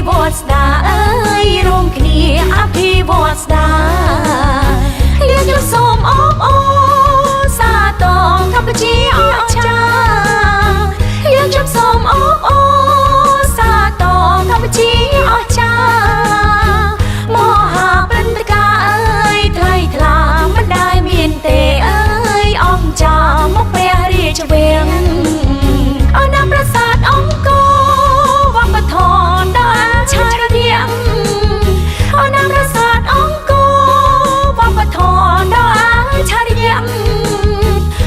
វឌ្ឍស្ដាអើយរួមគ្នាអភិវឌ្ឍស្ដាយើងយកសូមអបអរសាទរកម្ពុជាអស្ចារ្យយើងយកសូមអបអរសាទរកម្ពុជាអស្ចារ្យមហាព្រឹត្តិការណ៍អើយថ្លៃថ្លាមិនដែលមានទេអើយអង្គចាមកព្រះរាជវាំងអណាប្រាសាទអង្គរវប្បធម៌ដ៏អច្ឆរិយៈអណាប្រាសាទអង្គរវប្បធម៌ដ៏អច្ឆរិយៈ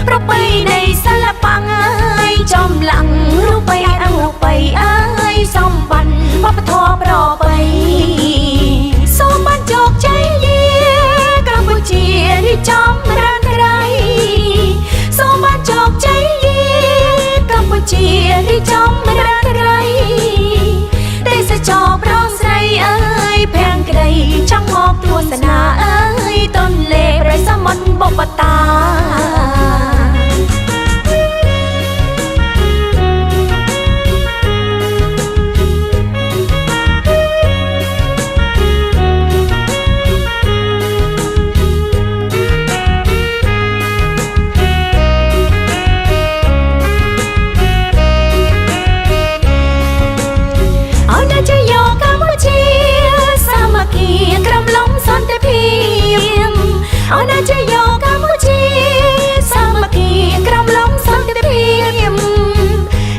ប្រពៃណីសិល្បៈអើយចំឡាំងរូបិយអរូបិយអើយសម្បត្តិវប្បធម៌ប្រពៃសូមបានជោគជ័យលាកម្ពុជារីកចម្រើនក្រៃសូមបានជោគជ័យលាកម្ពុជារីកចម្រើនក្រៃទេសចរប្រងស្រីអើយភាំងក្តីចង់មកទស្សនាអើយទន្លេប្រៃសមុទ្របុប្បតាអណាចយោកម្ពុជាសាមគ្គីក្រំឡំសន្តិភាព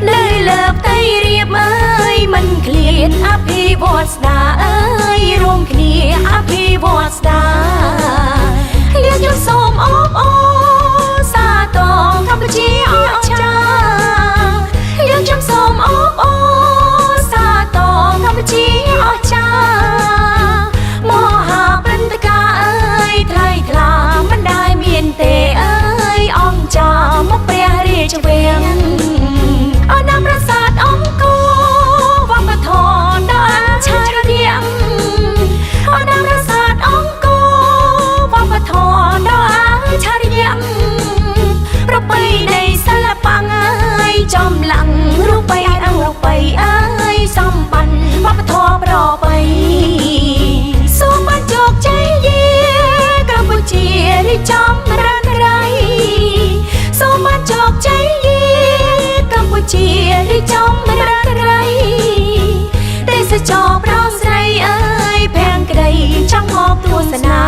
នៅលើផ្ទៃរាបអើយមិនឃ្លាតអភិវឌ្ឍស្ដាអើយរួមគ្នាអភិវឌ្ឍស្ដាយើងយកសូមអបអរសាទរកម្ពុជាអស្ចារ្យយើងយកសូមអបអរសាទរកម្ពុជាអស្ចារ្យមហាព្រឹត្តិការណ៍អើយថ្លៃថ្លាមិនដែលមានទេអើយអង្គចាមកព្រះរាជវាំងអណាប្រាសាទអង្គរវប្បធម៌ដ៏អច្ឆរិយៈអណាប្រាសាទអង្គរវប្បធម៌ដ៏អច្ឆរិយៈប្រពៃណីសិល្បៈអើយចំឡាំងរូបិយអរូបិយអើយសម្បត្តិវប្បធម៌ប្រពៃសូមបានជោគជ័យលាកម្ពុជារីកចម្រើនក្រៃសូមបានជោគជ័យលាកម្ពុជារីកចម្រើនក្រៃទេសចរប្រងស្រីអើយភាំងក្តីចង់មកទស្សនា